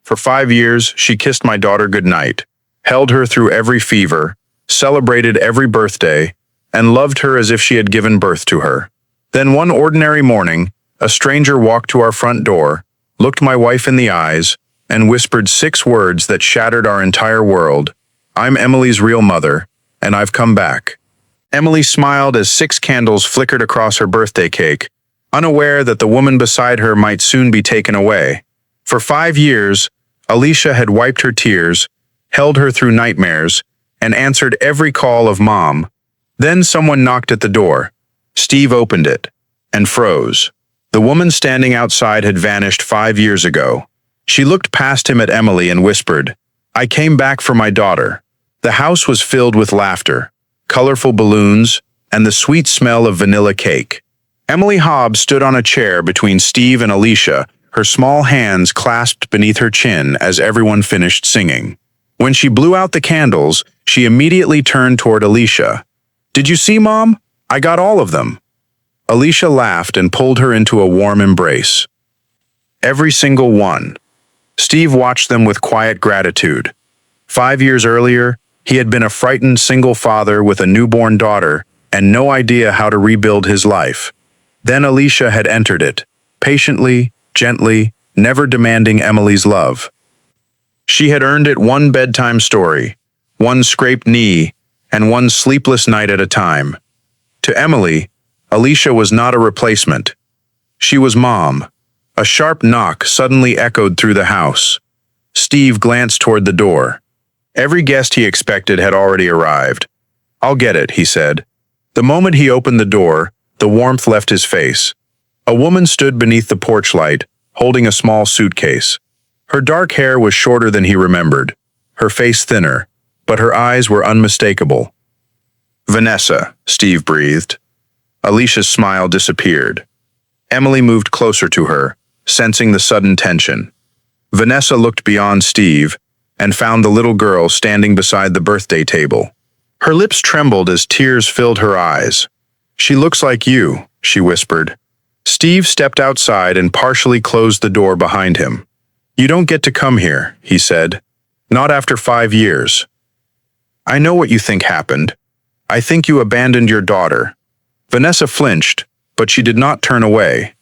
For 5 years, she kissed my daughter goodnight, held her through every fever, celebrated every birthday, and loved her as if she had given birth to her. Then one ordinary morning, a stranger walked to our front door, looked my wife in the eyes, and whispered 6 words that shattered our entire world. "I'm Emily's real mother, and I've come back." Emily smiled as 6 candles flickered across her birthday cake, unaware that the woman beside her might soon be taken away. For 5 years, Alisha had wiped her tears, held her through nightmares, and answered every call of mom. Then someone knocked at the door. Steve opened it and froze. The woman standing outside had vanished 5 years ago. She looked past him at Emily and whispered, "I came back for my daughter." The house was filled with laughter, colorful balloons, and the sweet smell of vanilla cake. Emily Hobbs stood on a chair between Steve and Alisha, her small hands clasped beneath her chin as everyone finished singing. When she blew out the candles, she immediately turned toward Alisha. "Did you see, Mom? I got all of them." Alisha laughed and pulled her into a warm embrace. Every single one. Steve watched them with quiet gratitude. 5 years earlier, he had been a frightened single father with a newborn daughter and no idea how to rebuild his life. Then Alisha had entered it, patiently, gently, never demanding Emily's love. She had earned it one bedtime story, one scraped knee, and one sleepless night at a time. To Emily, Alisha was not a replacement. She was mom. A sharp knock suddenly echoed through the house. Steve glanced toward the door. Every guest he expected had already arrived. "I'll get it," he said. The moment he opened the door, the warmth left his face. A woman stood beneath the porch light, holding a small suitcase. Her dark hair was shorter than he remembered, her face thinner, but her eyes were unmistakable. "Vanessa," Steve breathed. Alicia's smile disappeared. Emily moved closer to her, sensing the sudden tension. Vanessa looked beyond Steve and found the little girl standing beside the birthday table. Her lips trembled as tears filled her eyes. "She looks like you," she whispered. Steve stepped outside and partially closed the door behind him. "You don't get to come here," he said. "Not after 5 years. I know what you think happened. I think you abandoned your daughter." Vanessa flinched, but she did not turn away.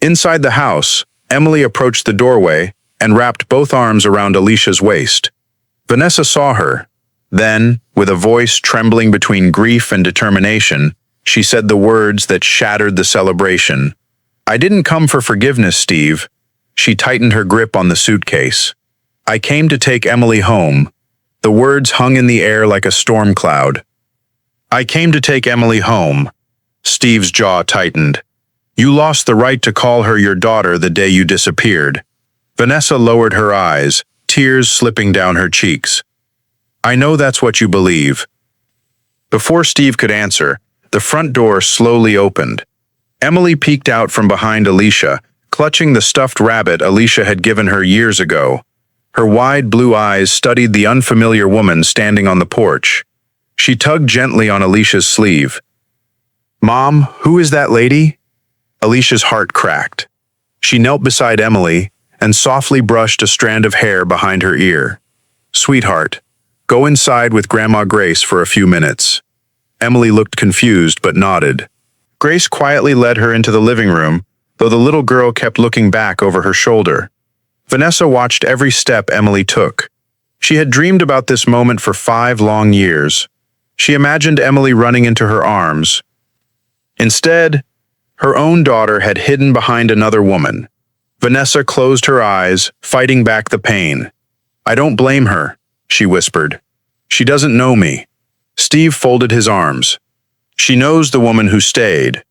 Inside the house, Emily approached the doorway and wrapped both arms around Alicia's waist. Vanessa saw her. Then, with a voice trembling between grief and determination, she said the words that shattered the celebration. "I didn't come for forgiveness, Steve." She tightened her grip on the suitcase. "I came to take Emily home." The words hung in the air like a storm cloud. "I came to take Emily home." Steve's jaw tightened. "You lost the right to call her your daughter the day you disappeared." Vanessa lowered her eyes, tears slipping down her cheeks. "I know that's what you believe." Before Steve could answer, the front door slowly opened. Emily peeked out from behind Alisha, clutching the stuffed rabbit Alisha had given her years ago. Her wide blue eyes studied the unfamiliar woman standing on the porch. She tugged gently on Alicia's sleeve. "Mom, who is that lady?" Alicia's heart cracked. She knelt beside Emily and softly brushed a strand of hair behind her ear. "Sweetheart, go inside with Grandma Grace for a few minutes." Emily looked confused but nodded. Grace quietly led her into the living room, though the little girl kept looking back over her shoulder. Vanessa watched every step Emily took. She had dreamed about this moment for 5 long years. She imagined Emily running into her arms. Instead, her own daughter had hidden behind another woman. Vanessa closed her eyes, fighting back the pain. "I don't blame her," she whispered. "She doesn't know me." Steve folded his arms. "She knows the woman who stayed."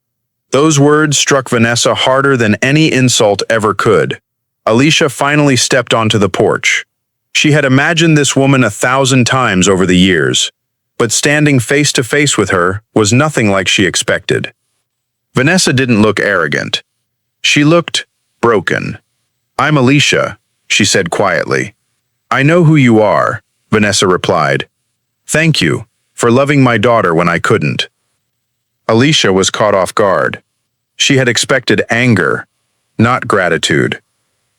Those words struck Vanessa harder than any insult ever could. Alisha finally stepped onto the porch. She had imagined this woman 1,000 times over the years, but standing face to face with her was nothing like she expected. Vanessa didn't look arrogant. She looked broken. "I'm Alisha," she said quietly. "I know who you are," Vanessa replied. "Thank you for loving my daughter when I couldn't." Alisha was caught off guard. She had expected anger, not gratitude.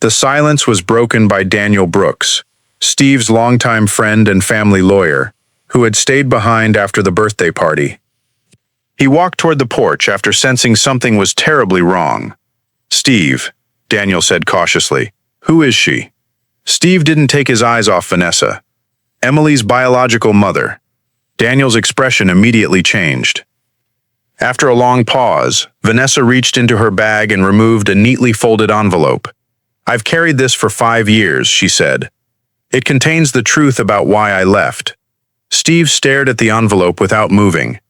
The silence was broken by Daniel Brooks, Steve's longtime friend and family lawyer, who had stayed behind after the birthday party. He walked toward the porch after sensing something was terribly wrong. "Steve," Daniel said cautiously, "who is she?" Steve didn't take his eyes off Vanessa, Emily's biological mother. Daniel's expression immediately changed. After a long pause, Vanessa reached into her bag and removed a neatly folded envelope. "I've carried this for 5 years," she said. "It contains the truth about why I left." Steve stared at the envelope without moving.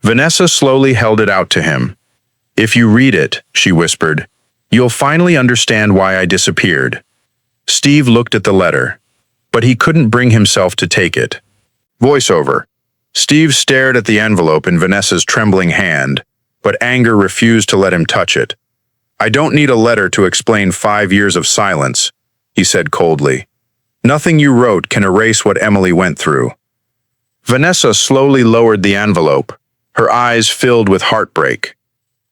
Vanessa slowly held it out to him. "If you read it," she whispered, "you'll finally understand why I disappeared." Steve looked at the letter, but he couldn't bring himself to take it. Voiceover. Steve stared at the envelope in Vanessa's trembling hand, but anger refused to let him touch it. "I don't need a letter to explain 5 years of silence," he said coldly. "Nothing you wrote can erase what Emily went through." Vanessa slowly lowered the envelope, her eyes filled with heartbreak.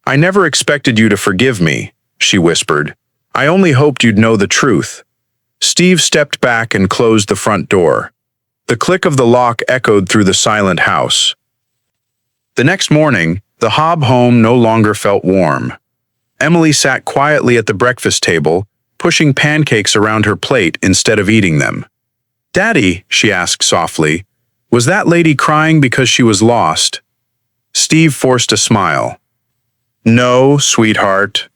"I never expected you to forgive me," she whispered. "I only hoped you'd know the truth." Steve stepped back and closed the front door. The click of the lock echoed through the silent house. The next morning, the Hobb home no longer felt warm. Emily sat quietly at the breakfast table, pushing pancakes around her plate instead of eating them. "Daddy," she asked softly, "was that lady crying because she was lost?" Steve forced a smile. "No, sweetheart."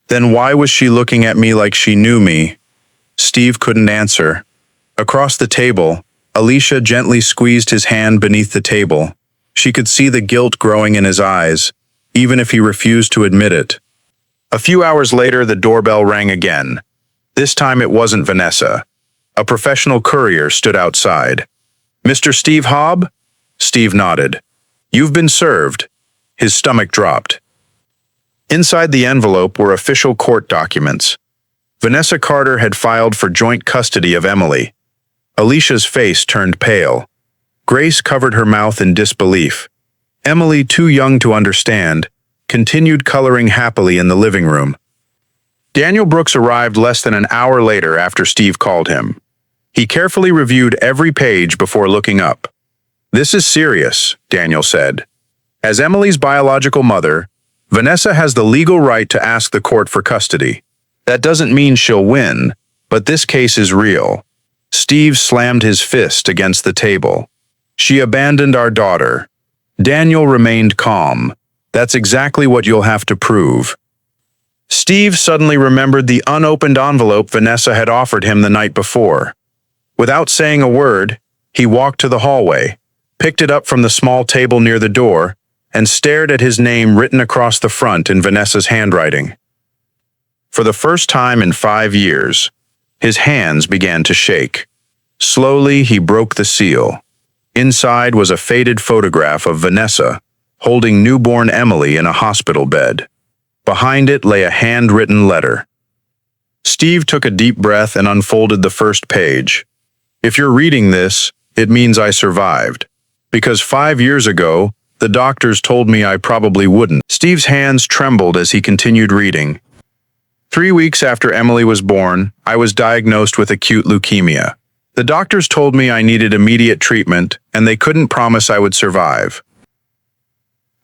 "Then why was she looking at me like she knew me?" Steve couldn't answer. Across the table, Alisha gently squeezed his hand beneath the table. She could see the guilt growing in his eyes, even if he refused to admit it. A few hours later, the doorbell rang again. This time it wasn't Vanessa. A professional courier stood outside. "Mr. Steve Hobb?" Steve nodded. "You've been served." His stomach dropped. Inside the envelope were official court documents. Vanessa Carter had filed for joint custody of Emily. Alicia's face turned pale. Grace covered her mouth in disbelief. Emily, too young to understand, continued coloring happily in the living room. Daniel Brooks arrived less than an hour later after Steve called him. He carefully reviewed every page before looking up. "This is serious," Daniel said. "As Emily's biological mother, Vanessa has the legal right to ask the court for custody. That doesn't mean she'll win, but this case is real." Steve slammed his fist against the table. "She abandoned our daughter." Daniel remained calm. "That's exactly what you'll have to prove." Steve suddenly remembered the unopened envelope Vanessa had offered him the night before. Without saying a word, he walked to the hallway, picked it up from the small table near the door, and stared at his name written across the front in Vanessa's handwriting. For the first time in 5 years, his hands began to shake. Slowly, he broke the seal. Inside was a faded photograph of Vanessa, holding newborn Emily in a hospital bed. Behind it lay a handwritten letter. Steve took a deep breath and unfolded the first page. "If you're reading this, it means I survived. Because 5 years ago, the doctors told me I probably wouldn't." Steve's hands trembled as he continued reading. 3 weeks after Emily was born, I was diagnosed with acute leukemia. The doctors told me I needed immediate treatment, and they couldn't promise I would survive.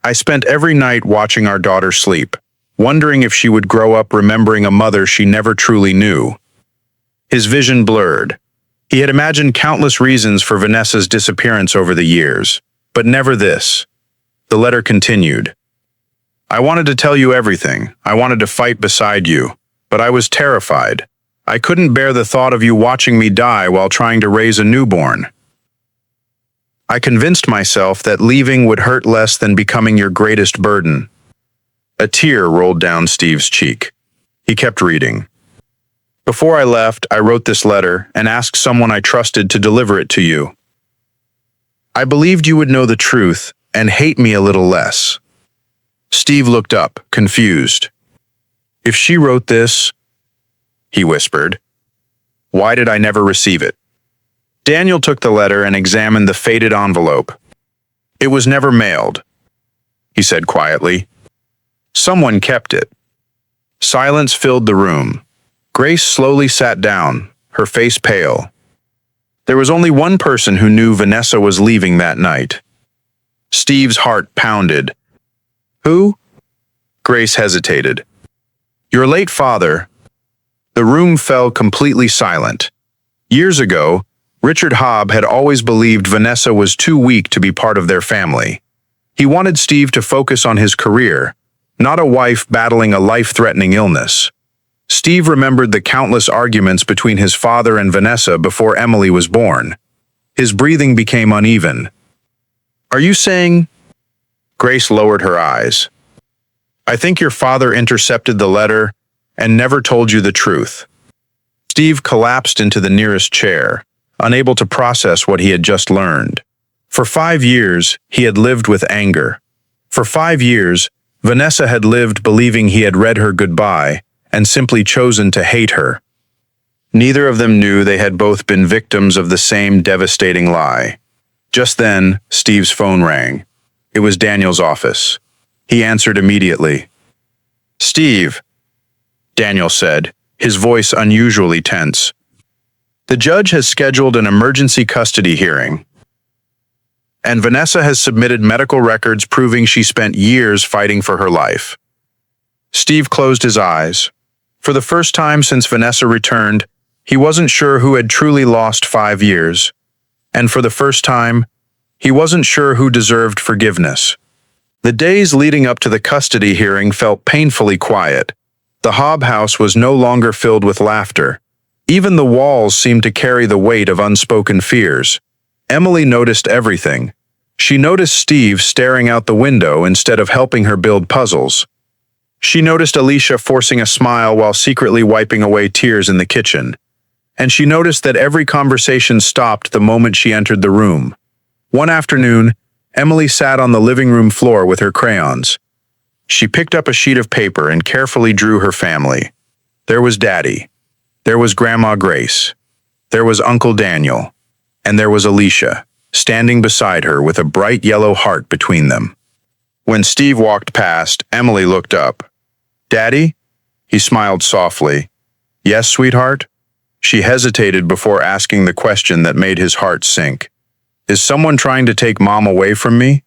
I spent every night watching our daughter sleep, wondering if she would grow up remembering a mother she never truly knew. His vision blurred. He had imagined countless reasons for Vanessa's disappearance over the years, but never this. The letter continued. "I wanted to tell you everything. I wanted to fight beside you. But I was terrified. I couldn't bear the thought of you watching me die while trying to raise a newborn. I convinced myself that leaving would hurt less than becoming your greatest burden." A tear rolled down Steve's cheek. He kept reading. "Before I left, I wrote this letter and asked someone I trusted to deliver it to you. I believed you would know the truth and hate me a little less." Steve looked up, confused. "If she wrote this," he whispered, "why did I never receive it?" Daniel took the letter and examined the faded envelope. "It was never mailed," he said quietly. "Someone kept it." Silence filled the room. Grace slowly sat down, her face pale. There was only one person who knew Vanessa was leaving that night. Steve's heart pounded. Who? Grace hesitated. Your late father. The room fell completely silent. Years ago, Richard Hobb had always believed Vanessa was too weak to be part of their family. He wanted Steve to focus on his career, not a wife battling a life-threatening illness. Steve remembered the countless arguments between his father and Vanessa before Emily was born. His breathing became uneven. Are you saying? Grace lowered her eyes. I think your father intercepted the letter and never told you the truth. Steve collapsed into the nearest chair, unable to process what he had just learned. For 5 years, he had lived with anger. For 5 years, Vanessa had lived believing he had read her goodbye and simply chosen to hate her. Neither of them knew they had both been victims of the same devastating lie. Just then, Steve's phone rang. It was Daniel's office. He answered immediately. Steve, Daniel said, his voice unusually tense. The judge has scheduled an emergency custody hearing, and Vanessa has submitted medical records proving she spent years fighting for her life. Steve closed his eyes. For the first time since Vanessa returned, he wasn't sure who had truly lost 5 years. And for the first time, he wasn't sure who deserved forgiveness. The days leading up to the custody hearing felt painfully quiet. The Hobb house was no longer filled with laughter. Even the walls seemed to carry the weight of unspoken fears. Emily noticed everything. She noticed Steve staring out the window instead of helping her build puzzles. She noticed Alisha forcing a smile while secretly wiping away tears in the kitchen. And she noticed that every conversation stopped the moment she entered the room. One afternoon, Emily sat on the living room floor with her crayons. She picked up a sheet of paper and carefully drew her family. There was Daddy. There was Grandma Grace. There was Uncle Daniel. And there was Alisha, standing beside her with a bright yellow heart between them. When Steve walked past, Emily looked up. Daddy? He smiled softly. Yes, sweetheart? She hesitated before asking the question that made his heart sink. Is someone trying to take Mom away from me?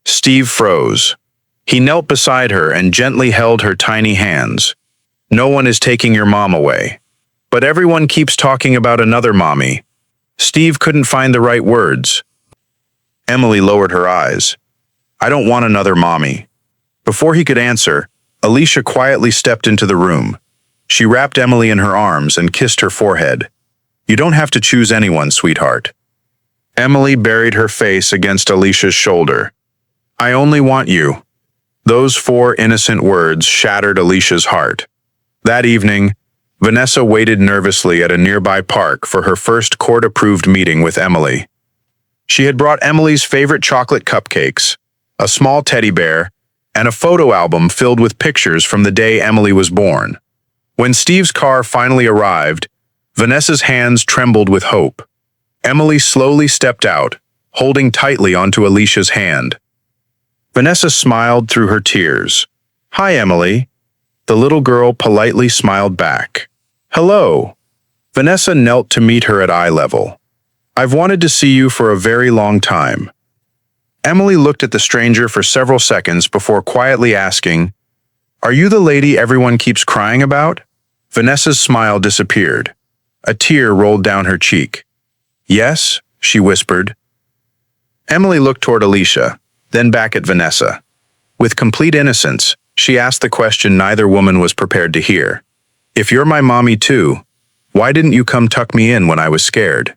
Steve froze. He knelt beside her and gently held her tiny hands. No one is taking your mom away. But everyone keeps talking about another mommy. Steve couldn't find the right words. Emily lowered her eyes. I don't want another mommy. Before he could answer, Alisha quietly stepped into the room. She wrapped Emily in her arms and kissed her forehead. You don't have to choose anyone, sweetheart. Emily buried her face against Alisha's shoulder. I only want you. Those 4 innocent words shattered Alicia's heart. That evening, Vanessa waited nervously at a nearby park for her first court-approved meeting with Emily. She had brought Emily's favorite chocolate cupcakes, a small teddy bear, and a photo album filled with pictures from the day Emily was born. When Steve's car finally arrived, Vanessa's hands trembled with hope. Emily slowly stepped out, holding tightly onto Alicia's hand. Vanessa smiled through her tears. Hi, Emily. The little girl politely smiled back. Hello. Vanessa knelt to meet her at eye level. I've wanted to see you for a very long time. Emily looked at the stranger for several seconds before quietly asking, Are you the lady everyone keeps crying about? Vanessa's smile disappeared. A tear rolled down her cheek. Yes, she whispered. Emily looked toward Alisha, then back at Vanessa. With complete innocence, she asked the question neither woman was prepared to hear. If you're my mommy too, why didn't you come tuck me in when I was scared?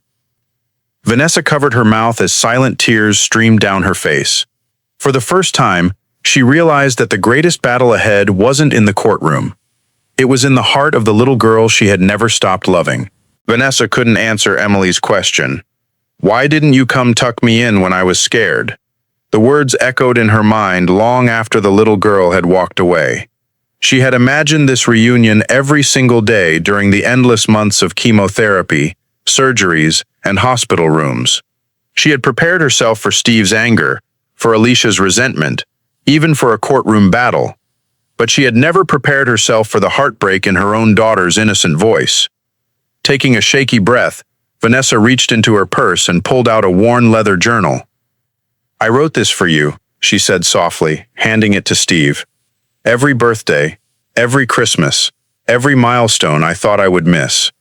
Vanessa covered her mouth as silent tears streamed down her face. For the first time, she realized that the greatest battle ahead wasn't in the courtroom. It was in the heart of the little girl she had never stopped loving. Vanessa couldn't answer Emily's question. Why didn't you come tuck me in when I was scared? The words echoed in her mind long after the little girl had walked away. She had imagined this reunion every single day during the endless months of chemotherapy, surgeries, and hospital rooms. She had prepared herself for Steve's anger, for Alicia's resentment, even for a courtroom battle. but she had never prepared herself for the heartbreak in her own daughter's innocent voice. Taking a shaky breath, Vanessa reached into her purse and pulled out a worn leather journal. "I wrote this for you," she said softly, handing it to Steve. "Every birthday, every Christmas, every milestone I thought I would miss."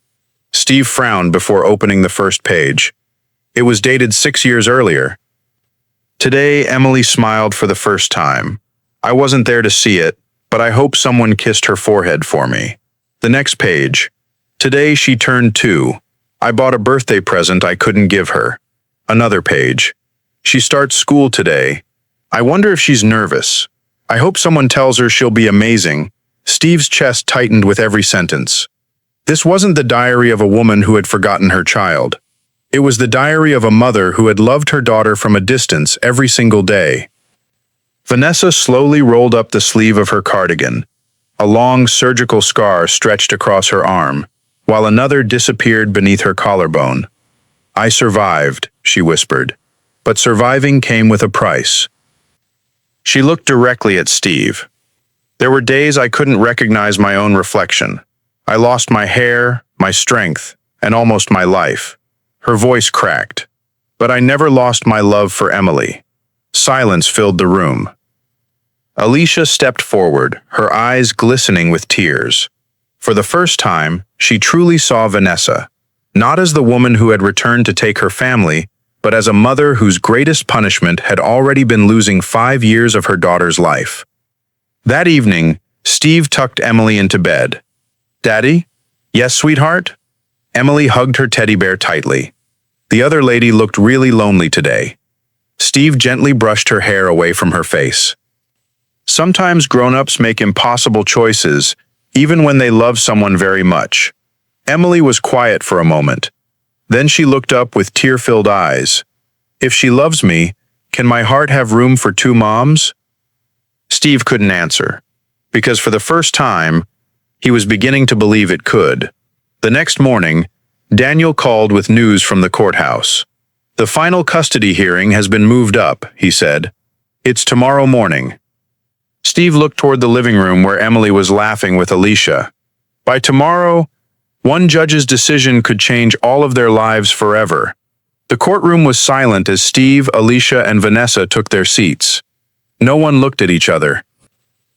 Steve frowned before opening the first page. It was dated 6 years earlier. "Today, Emily smiled for the first time. I wasn't there to see it, but I hope someone kissed her forehead for me." The next page. "Today she turned 2. I bought a birthday present I couldn't give her." Another page. "She starts school today. I wonder if she's nervous. I hope someone tells her she'll be amazing." Steve's chest tightened with every sentence. This wasn't the diary of a woman who had forgotten her child. It was the diary of a mother who had loved her daughter from a distance every single day. Vanessa slowly rolled up the sleeve of her cardigan. A long surgical scar stretched across her arm, while another disappeared beneath her collarbone. "I survived," she whispered, "but surviving came with a price." She looked directly at Steve. "There were days I couldn't recognize my own reflection. I lost my hair, my strength, and almost my life." Her voice cracked. "But I never lost my love for Emily." Silence filled the room. Alisha stepped forward, her eyes glistening with tears. For the first time, she truly saw Vanessa, not as the woman who had returned to take her family, but as a mother whose greatest punishment had already been losing 5 years of her daughter's life. That evening, Steve tucked Emily into bed. "Daddy?" "Yes, sweetheart?" Emily hugged her teddy bear tightly. The other lady looked really lonely today. Steve gently brushed her hair away from her face. Sometimes grown-ups make impossible choices, even when they love someone very much. Emily was quiet for a moment. Then she looked up with tear-filled eyes. "If she loves me, can my heart have room for 2 moms?" Steve couldn't answer, because for the first time, he was beginning to believe it could. The next morning, Daniel called with news from the courthouse. "The final custody hearing has been moved up," he said. "It's tomorrow morning." Steve looked toward the living room where Emily was laughing with Alisha. By tomorrow, one judge's decision could change all of their lives forever. The courtroom was silent as Steve, Alisha, and Vanessa took their seats. No one looked at each other.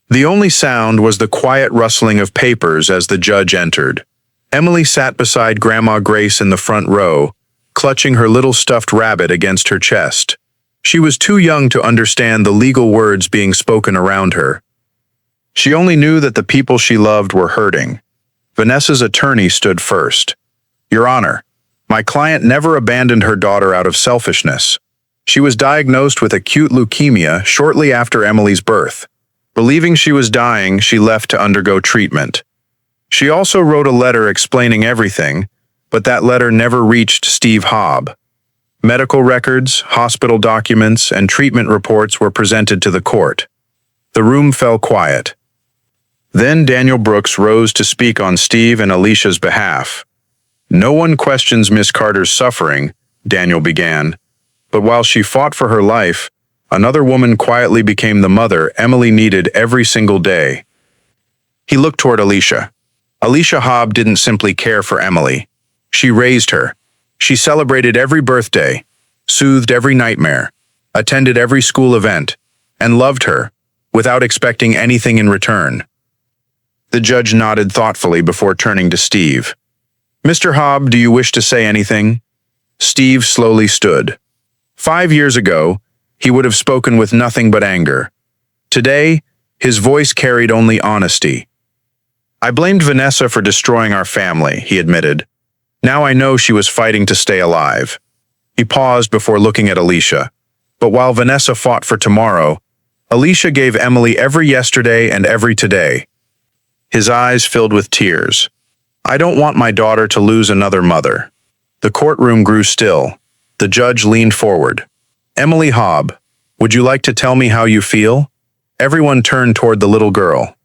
The only sound was the quiet rustling of papers as the judge entered. Emily sat beside Grandma Grace in the front row, clutching her little stuffed rabbit against her chest. She was too young to understand the legal words being spoken around her. She only knew that the people she loved were hurting. Vanessa's attorney stood first. "Your Honor, my client never abandoned her daughter out of selfishness. She was diagnosed with acute leukemia shortly after Emily's birth. Believing she was dying, she left to undergo treatment. She also wrote a letter explaining everything, but that letter never reached Steve Hobb. Medical records, hospital documents, and treatment reports were presented to the court. The room fell quiet. Then Daniel Brooks rose to speak on Steve and Alisha's behalf. "No one questions Miss Carter's suffering," Daniel began. "But while she fought for her life, another woman quietly became the mother Emily needed every single day." He looked toward Alisha. Alisha Hobb didn't simply care for Emily. She raised her. She celebrated every birthday, soothed every nightmare, attended every school event, and loved her, without expecting anything in return. The judge nodded thoughtfully before turning to Steve. "Mr. Hobb, do you wish to say anything?" Steve slowly stood. 5 years ago, he would have spoken with nothing but anger. Today, his voice carried only honesty. "I blamed Vanessa for destroying our family," he admitted. "Now I know she was fighting to stay alive." He paused before looking at Alisha. But while Vanessa fought for tomorrow, Alisha gave Emily every yesterday and every today. His eyes filled with tears. "I don't want my daughter to lose another mother." The courtroom grew still. The judge leaned forward. "Emily Hobb, would you like to tell me how you feel?" Everyone turned toward the little girl.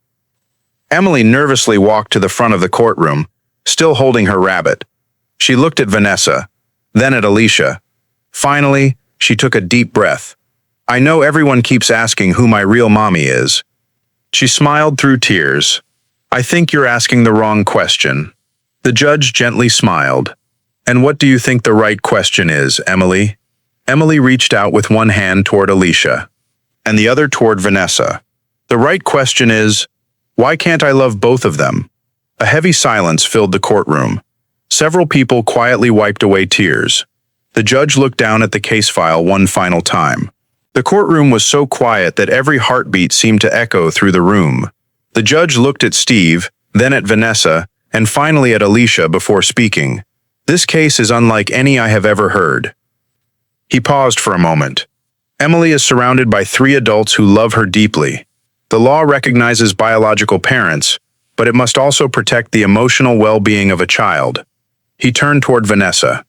Emily nervously walked to the front of the courtroom, still holding her rabbit. She looked at Vanessa, then at Alisha. Finally, she took a deep breath. "I know everyone keeps asking who my real mommy is." She smiled through tears. "I think you're asking the wrong question." The judge gently smiled. "And what do you think the right question is, Emily?" Emily reached out with one hand toward Alisha, and the other toward Vanessa. "The right question is, why can't I love both of them?" A heavy silence filled the courtroom. Several people quietly wiped away tears. The judge looked down at the case file one final time. The courtroom was so quiet that every heartbeat seemed to echo through the room. The judge looked at Steve, then at Vanessa, and finally at Alisha before speaking. "This case is unlike any I have ever heard." He paused for a moment. "Emily is surrounded by 3 adults who love her deeply. The law recognizes biological parents, but it must also protect the emotional well-being of a child." He turned toward Vanessa.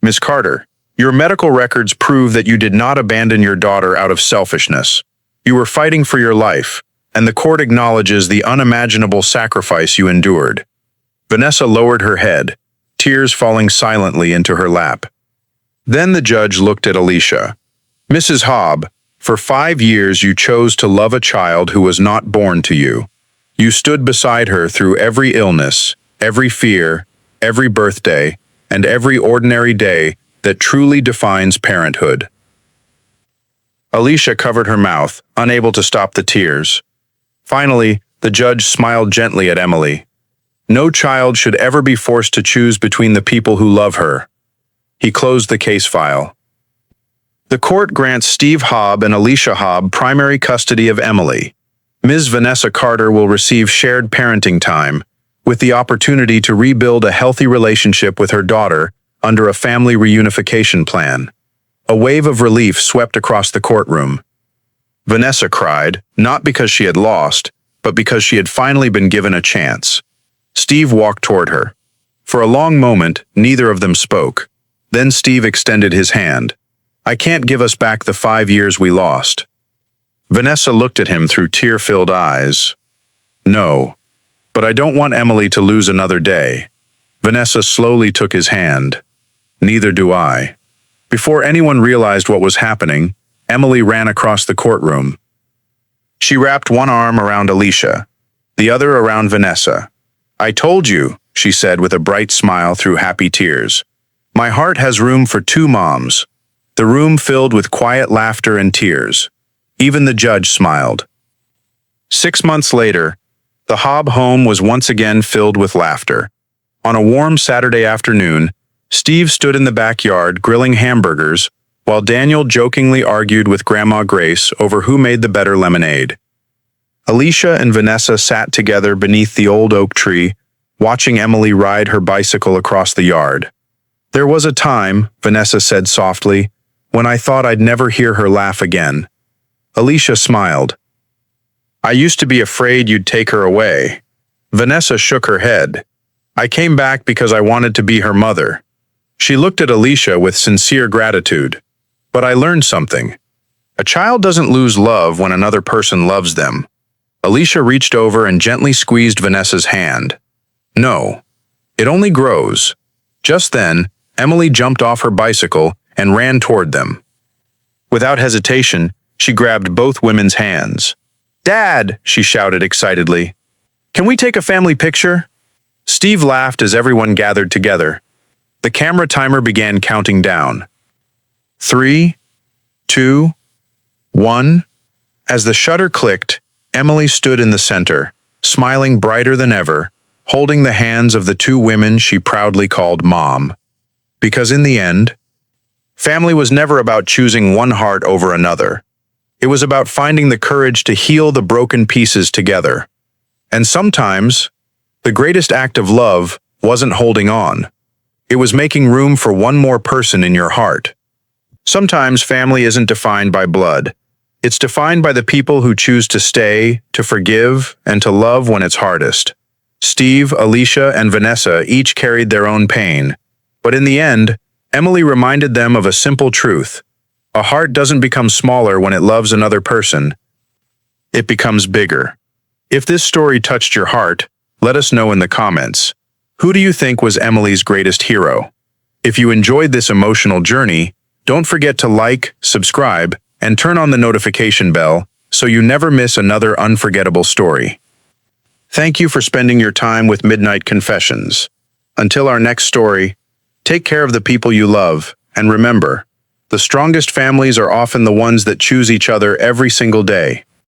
"Miss Carter, your medical records prove that you did not abandon your daughter out of selfishness. You were fighting for your life, and the court acknowledges the unimaginable sacrifice you endured." Vanessa lowered her head, tears falling silently into her lap. Then the judge looked at Alisha. "Mrs. Hobb, for 5 years you chose to love a child who was not born to you. You stood beside her through every illness, every fear, every birthday, and every ordinary day that truly defines parenthood." Alisha covered her mouth, unable to stop the tears. Finally, the judge smiled gently at Emily. "No child should ever be forced to choose between the people who love her." He closed the case file. The court grants Steve Hobb and Alisha Hobb primary custody of Emily. Ms. Vanessa Carter will receive shared parenting time, with the opportunity to rebuild a healthy relationship with her daughter under a family reunification plan. A wave of relief swept across the courtroom. Vanessa cried, not because she had lost, but because she had finally been given a chance. Steve walked toward her. For a long moment, neither of them spoke. Then Steve extended his hand. "I can't give us back the 5 years we lost." Vanessa looked at him through tear-filled eyes. "No, but I don't want Emily to lose another day." Vanessa slowly took his hand. "Neither do I." Before anyone realized what was happening, Emily ran across the courtroom. She wrapped one arm around Alisha, the other around Vanessa. "I told you," she said with a bright smile through happy tears. "My heart has room for 2 moms." The room filled with quiet laughter and tears. Even the judge smiled. 6 months later, the Hobb home was once again filled with laughter. On a warm Saturday afternoon, Steve stood in the backyard grilling hamburgers, while Daniel jokingly argued with Grandma Grace over who made the better lemonade. Alisha and Vanessa sat together beneath the old oak tree, watching Emily ride her bicycle across the yard. "There was a time," Vanessa said softly, "when I thought I'd never hear her laugh again." Alisha smiled. "I used to be afraid you'd take her away." Vanessa shook her head. "I came back because I wanted to be her mother." She looked at Alisha with sincere gratitude. "But I learned something. A child doesn't lose love when another person loves them." Alisha reached over and gently squeezed Vanessa's hand. "No, it only grows." Just then, Emily jumped off her bicycle and ran toward them. Without hesitation, she grabbed both women's hands. "Dad!" she shouted excitedly. "Can we take a family picture?" Steve laughed as everyone gathered together. The camera timer began counting down. 3, 2, 1. As the shutter clicked, Emily stood in the center, smiling brighter than ever, holding the hands of the 2 women she proudly called Mom. Because in the end, family was never about choosing one heart over another. It was about finding the courage to heal the broken pieces together. And sometimes, the greatest act of love wasn't holding on. It was making room for one more person in your heart. Sometimes family isn't defined by blood. It's defined by the people who choose to stay, to forgive, and to love when it's hardest. Steve, Alisha, and Vanessa each carried their own pain. But in the end, Emily reminded them of a simple truth. A heart doesn't become smaller when it loves another person. It becomes bigger. If this story touched your heart, let us know in the comments. Who do you think was Emily's greatest hero? If you enjoyed this emotional journey, don't forget to like, subscribe, and turn on the notification bell so you never miss another unforgettable story. Thank you for spending your time with Midnight Confessions. Until our next story, take care of the people you love, and remember, the strongest families are often the ones that choose each other every single day.